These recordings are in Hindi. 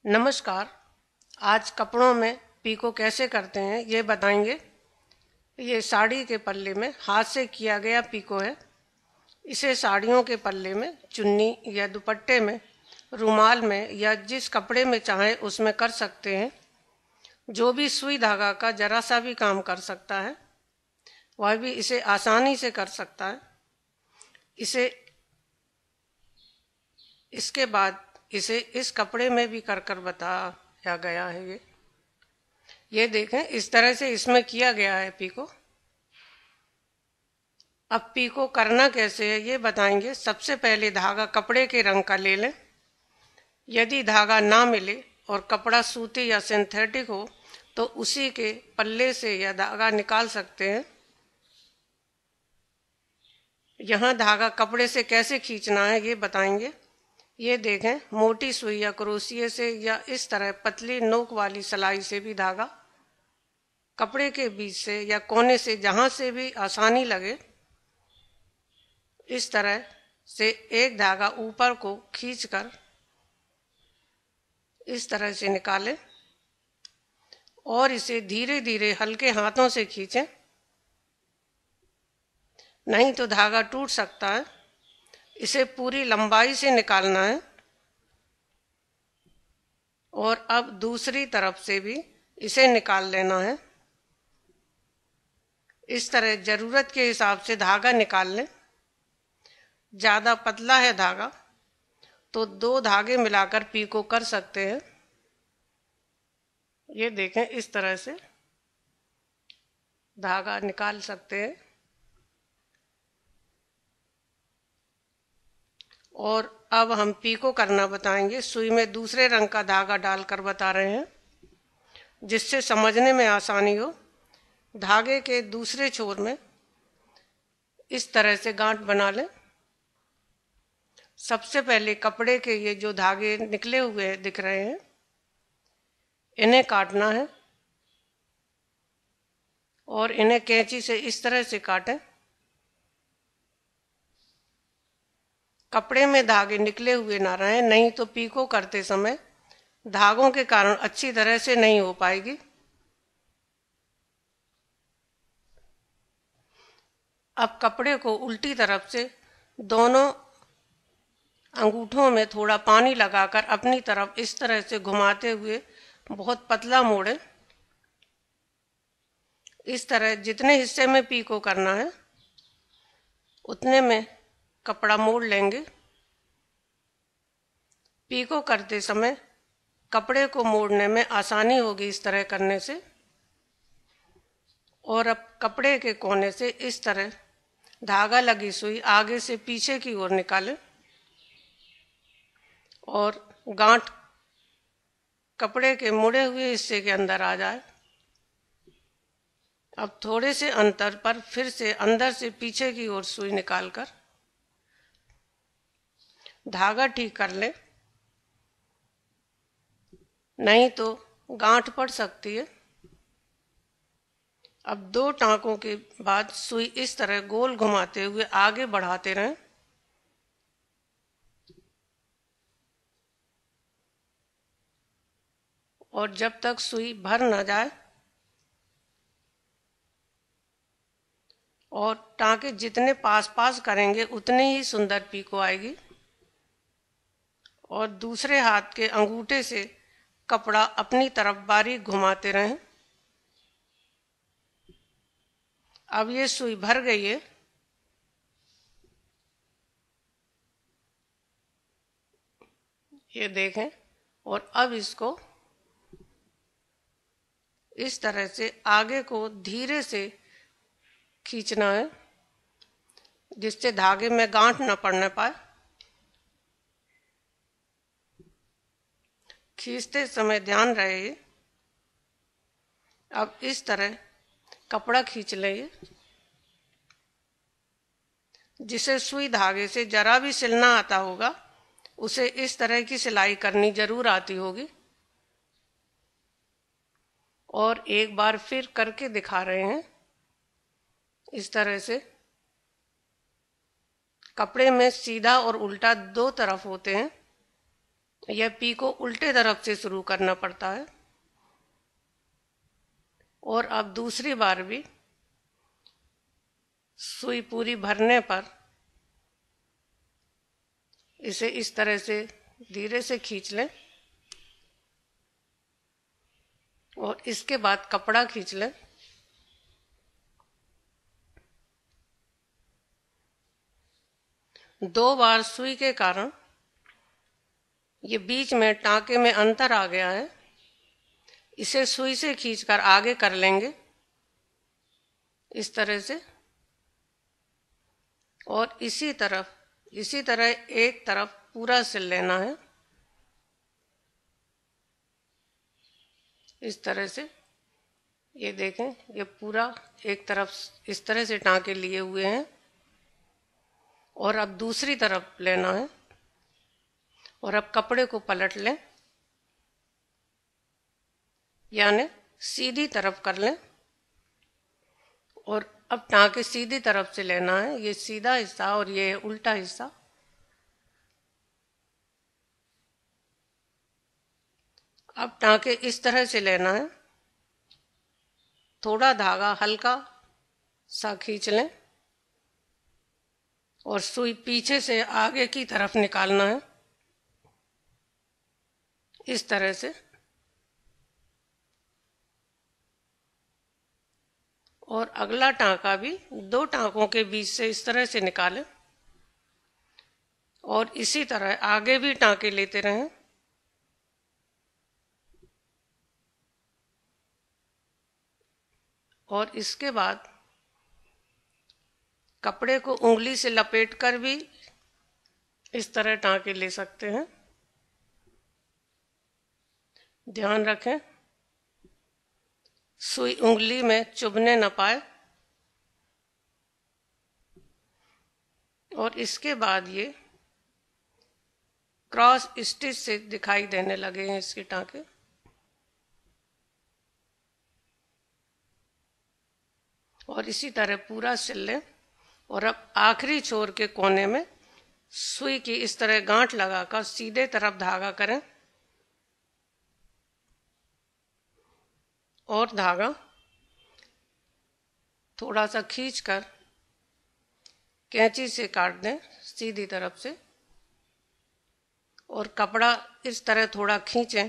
नमस्कार। आज कपड़ों में पीको कैसे करते हैं ये बताएंगे। ये साड़ी के पल्ले में हाथ से किया गया पीको है। इसे साड़ियों के पल्ले में, चुन्नी या दुपट्टे में, रुमाल में या जिस कपड़े में चाहे उसमें कर सकते हैं। जो भी सुई धागा का जरा सा भी काम कर सकता है वह भी इसे आसानी से कर सकता है। इसके बाद इसे इस कपड़े में भी कर कर बताया गया है। ये देखें, इस तरह से इसमें किया गया है पीको। अब पीको करना कैसे है ये बताएंगे। सबसे पहले धागा कपड़े के रंग का ले लें। यदि धागा ना मिले और कपड़ा सूती या सिंथेटिक हो तो उसी के पल्ले से यह धागा निकाल सकते हैं। यहाँ धागा कपड़े से कैसे खींचना है ये बताएंगे। ये देखें, मोटी सुई या क्रोशिये से या इस तरह पतली नोक वाली सलाई से भी धागा कपड़े के बीच से या कोने से, जहां से भी आसानी लगे, इस तरह से एक धागा ऊपर को खींचकर इस तरह से निकालें और इसे धीरे धीरे हल्के हाथों से खींचें, नहीं तो धागा टूट सकता है। इसे पूरी लंबाई से निकालना है और अब दूसरी तरफ से भी इसे निकाल लेना है। इस तरह जरूरत के हिसाब से धागा निकाल लें। ज्यादा पतला है धागा तो 2 धागे मिलाकर पीको कर सकते हैं। ये देखें, इस तरह से धागा निकाल सकते हैं। और अब हम पीको करना बताएंगे। सुई में दूसरे रंग का धागा डालकर बता रहे हैं जिससे समझने में आसानी हो। धागे के दूसरे छोर में इस तरह से गांठ बना लें। सबसे पहले कपड़े के ये जो धागे निकले हुए दिख रहे हैं इन्हें काटना है और इन्हें कैंची से इस तरह से काटें। कपड़े में धागे निकले हुए ना रहें, नहीं तो पीको करते समय धागों के कारण अच्छी तरह से नहीं हो पाएगी। अब कपड़े को उल्टी तरफ से दोनों अंगूठों में थोड़ा पानी लगाकर अपनी तरफ इस तरह से घुमाते हुए बहुत पतला मोड़ें। इस तरह जितने हिस्से में पीको करना है उतने में कपड़ा मोड़ लेंगे। पीको करते समय कपड़े को मोड़ने में आसानी होगी इस तरह करने से। और अब कपड़े के कोने से इस तरह धागा लगी सुई आगे से पीछे की ओर निकालें और गांठ कपड़े के मुड़े हुए हिस्से के अंदर आ जाए। अब थोड़े से अंतर पर फिर से अंदर से पीछे की ओर सुई निकालकर धागा ठीक कर लें, नहीं तो गांठ पड़ सकती है। अब 2 टांकों के बाद सुई इस तरह गोल घुमाते हुए आगे बढ़ाते रहें। और जब तक सुई भर न जाए, और टांके जितने पास पास करेंगे उतने ही सुंदर पीको आएगी। और दूसरे हाथ के अंगूठे से कपड़ा अपनी तरफ बारीक घुमाते रहें। अब ये सुई भर गई है। ये देखें, और अब इसको इस तरह से आगे को धीरे से खींचना है जिससे धागे में गांठ न पड़ने पाए। खींचते समय ध्यान रहे। अब इस तरह कपड़ा खींच लें। जिसे सुई धागे से जरा भी सिलना आता होगा उसे इस तरह की सिलाई करनी जरूर आती होगी। और एक बार फिर करके दिखा रहे हैं। इस तरह से कपड़े में सीधा और उल्टा 2 तरफ होते हैं। यह पीको उल्टे तरफ से शुरू करना पड़ता है। और अब दूसरी बार भी सुई पूरी भरने पर इसे इस तरह से धीरे से खींच लें और इसके बाद कपड़ा खींच लें। दो बार सुई के कारण ये बीच में टाँके में अंतर आ गया है, इसे सुई से खींचकर आगे कर लेंगे इस तरह से। और इसी तरह एक तरफ पूरा सिल लेना है इस तरह से। ये देखें, ये पूरा एक तरफ इस तरह से टाँके लिए हुए हैं और अब दूसरी तरफ लेना है और अब कपड़े को पलट लें, यानी सीधी तरफ कर लें। और अब टाँके सीधी तरफ से लेना है, ये सीधा हिस्सा और ये उल्टा हिस्सा। अब टाँके इस तरह से लेना है, थोड़ा धागा हल्का सा खींच लें और सुई पीछे से आगे की तरफ निकालना है इस तरह से। और अगला टाँका भी दो टाँकों के बीच से इस तरह से निकालें और इसी तरह आगे भी टाँके लेते रहें। और इसके बाद कपड़े को उंगली से लपेटकर भी इस तरह टाँके ले सकते हैं। ध्यान रखें सुई उंगली में चुभने न पाए। और इसके बाद ये क्रॉस स्टिच से दिखाई देने लगे हैं इसके टाँके। और इसी तरह पूरा सिल लें और अब आखिरी छोर के कोने में सुई की इस तरह गांठ लगाकर सीधे तरफ धागा करें और धागा थोड़ा सा खींचकर कैंची से काट दें सीधी तरफ से। और कपड़ा इस तरह थोड़ा खींचें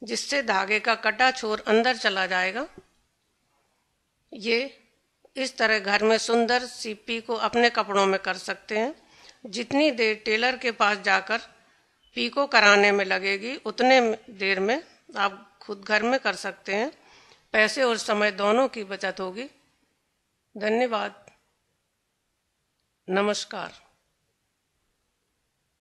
जिससे धागे का कटा छोर अंदर चला जाएगा। ये इस तरह घर में सुंदर सी पीको अपने कपड़ों में कर सकते हैं। जितनी देर टेलर के पास जाकर पीको कराने में लगेगी उतने देर में आप खुद घर में कर सकते हैं। पैसे और समय दोनों की बचत होगी। धन्यवाद। नमस्कार।